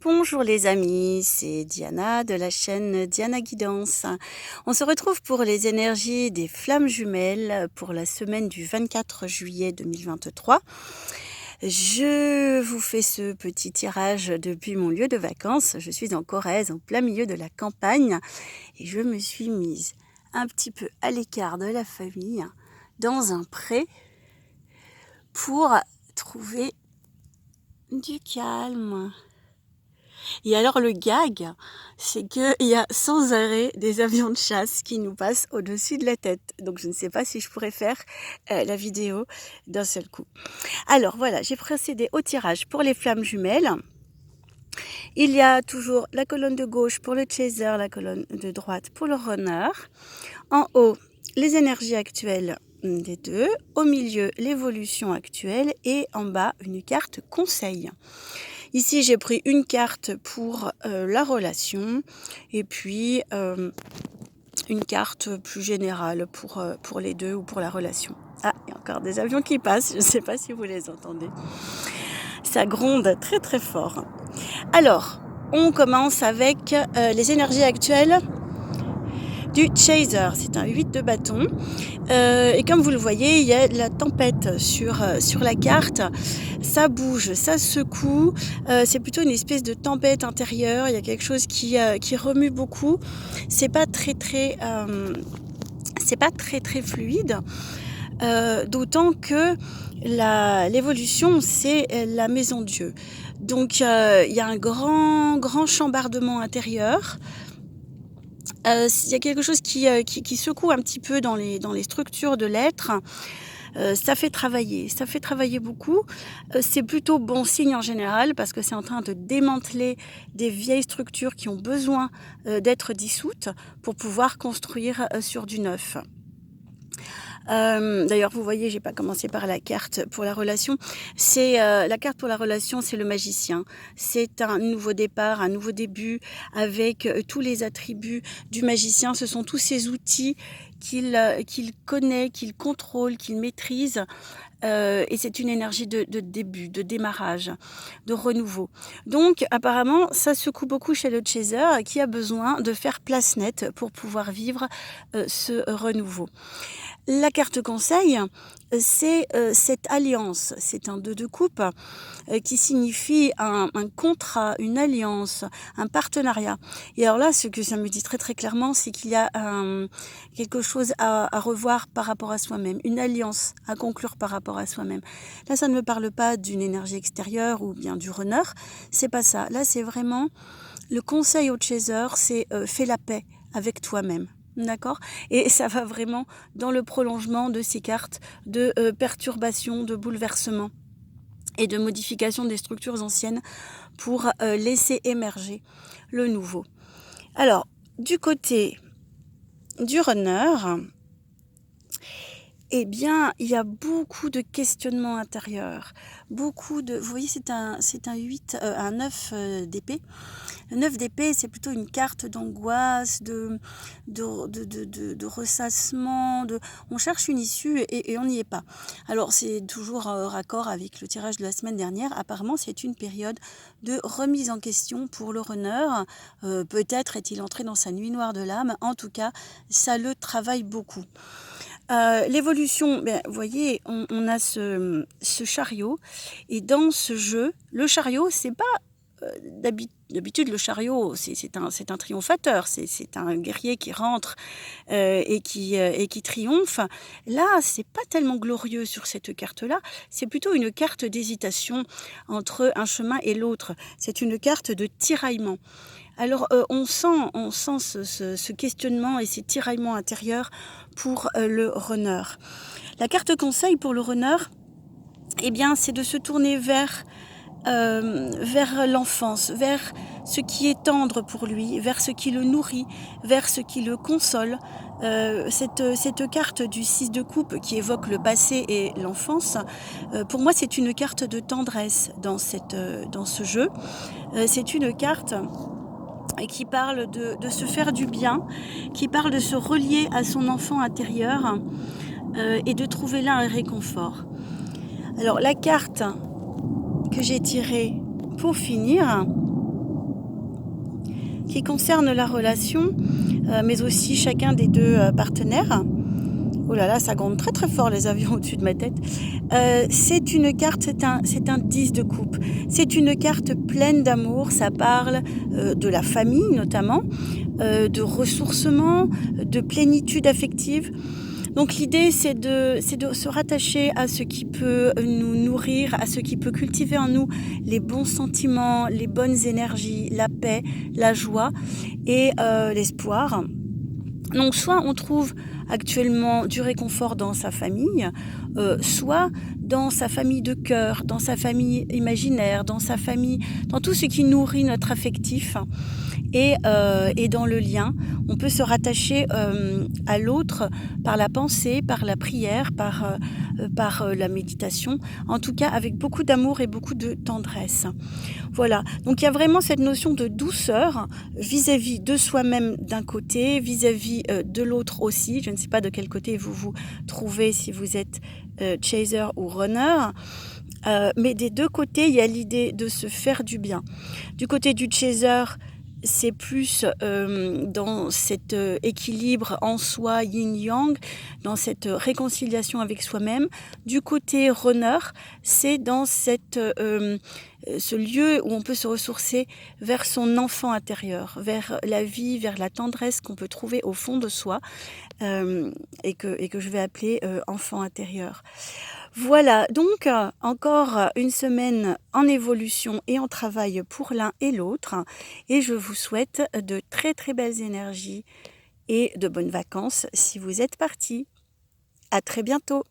Bonjour les amis, c'est Diana de la chaîne Diana Guidance. On se retrouve pour les énergies des flammes jumelles pour la semaine du 24 juillet 2023. Je vous fais ce petit tirage depuis mon lieu de vacances. Je suis en Corrèze, en plein milieu de la campagne, et je me suis mise un petit peu à l'écart de la famille, dans un pré, pour trouver du calme. Et alors le gag, c'est qu'il y a sans arrêt des avions de chasse qui nous passent au-dessus de la tête. Donc je ne sais pas si je pourrais faire la vidéo d'un seul coup. Alors voilà, j'ai procédé au tirage pour les flammes jumelles. Il y a toujours la colonne de gauche pour le chaser, la colonne de droite pour le runner. En haut, les énergies actuelles des deux. Au milieu, l'évolution actuelle. Et en bas, une carte conseil. Ici, j'ai pris une carte pour la relation et puis une carte plus générale pour les deux ou pour la relation. Ah, il y a encore des avions qui passent, je ne sais pas si vous les entendez. Ça gronde très très fort. Alors, on commence avec les énergies actuelles du chaser. C'est un 8 de bâton. Et comme vous le voyez, il y a de la tempête sur la carte. Ça bouge, ça secoue. C'est plutôt une espèce de tempête intérieure. Il y a quelque chose qui remue beaucoup. C'est pas très fluide. D'autant que l'évolution, c'est la maison de Dieu. Donc, il y a un grand chambardement intérieur. Il y a quelque chose qui secoue un petit peu dans les structures de l'être. Ça fait travailler beaucoup. C'est plutôt bon signe en général parce que c'est en train de démanteler des vieilles structures qui ont besoin d'être dissoutes pour pouvoir construire sur du neuf. D'ailleurs, vous voyez, j'ai pas commencé par la carte pour la relation. C'est la carte pour la relation, c'est le magicien. C'est un nouveau départ, un nouveau début avec tous les attributs du magicien. Ce sont tous ces outils qu'il connaît, qu'il contrôle, qu'il maîtrise. Et c'est une énergie de début, de démarrage, de renouveau. Donc apparemment, ça secoue beaucoup chez le chaser qui a besoin de faire place nette pour pouvoir vivre ce renouveau. La carte conseil, c'est cette alliance, c'est un 2 de coupe qui signifie un contrat, une alliance, un partenariat. Et alors là, ce que ça me dit très très clairement, c'est qu'il y a quelque chose à revoir par rapport à soi-même, une alliance à conclure par rapport à soi-même. Là, ça ne me parle pas d'une énergie extérieure ou bien du runner, c'est pas ça. Là, c'est vraiment le conseil au chaser, c'est fais la paix avec toi-même. D'accord ? Et ça va vraiment dans le prolongement de ces cartes de perturbation, de bouleversement et de modification des structures anciennes pour laisser émerger le nouveau. Alors, du côté du runner, eh bien, il y a beaucoup de questionnements intérieurs, vous voyez, c'est un 9 d'épée. Le 9 d'épée, c'est plutôt une carte d'angoisse, de ressassement, on cherche une issue et on n'y est pas. Alors, c'est toujours raccord avec le tirage de la semaine dernière. Apparemment, c'est une période de remise en question pour le runner. Peut-être est-il entré dans sa nuit noire de l'âme. En tout cas, ça le travaille beaucoup. L'évolution, vous voyez, on a ce chariot, et dans ce jeu, le chariot, c'est pas d'habitude le chariot, c'est un triomphateur, c'est un guerrier qui rentre et qui triomphe. Là, c'est pas tellement glorieux sur cette carte-là, c'est plutôt une carte d'hésitation entre un chemin et l'autre. C'est une carte de tiraillement. Alors, on sent ce questionnement et ces tiraillements intérieurs pour le runner. La carte conseil pour le runner, eh bien, c'est de se tourner vers l'enfance, vers ce qui est tendre pour lui, vers ce qui le nourrit, vers ce qui le console. Cette carte du 6 de coupe qui évoque le passé et l'enfance, pour moi, c'est une carte de tendresse dans ce jeu. C'est une carte qui parle de se faire du bien, qui parle de se relier à son enfant intérieur et de trouver là un réconfort. Alors la carte que j'ai tirée pour finir, qui concerne la relation, mais aussi chacun des deux partenaires. Oh là là, ça gronde très très fort les avions au-dessus de ma tête. C'est une carte, c'est un 10 de coupe. C'est une carte pleine d'amour, ça parle de la famille notamment, de ressourcement, de plénitude affective. Donc l'idée, c'est de se rattacher à ce qui peut nous nourrir, à ce qui peut cultiver en nous les bons sentiments, les bonnes énergies, la paix, la joie et l'espoir. Donc soit on trouve actuellement du réconfort dans sa famille, soit dans sa famille de cœur, dans sa famille imaginaire, dans sa famille, dans tout ce qui nourrit notre affectif. Et dans le lien, on peut se rattacher à l'autre par la pensée, par la prière, par la méditation, en tout cas avec beaucoup d'amour et beaucoup de tendresse. Voilà, donc il y a vraiment cette notion de douceur vis-à-vis de soi-même d'un côté, vis-à-vis de l'autre aussi. Je ne sais pas de quel côté vous vous trouvez, si vous êtes chaser ou runner. Mais des deux côtés, il y a l'idée de se faire du bien. Du côté du chaser, c'est plus dans cet équilibre en soi, yin-yang, dans cette réconciliation avec soi-même. Du côté runner, c'est dans ce lieu où on peut se ressourcer vers son enfant intérieur, vers la vie, vers la tendresse qu'on peut trouver au fond de soi et que je vais appeler enfant intérieur. Voilà, donc encore une semaine en évolution et en travail pour l'un et l'autre. Et je vous souhaite de très très belles énergies et de bonnes vacances si vous êtes partis. À très bientôt.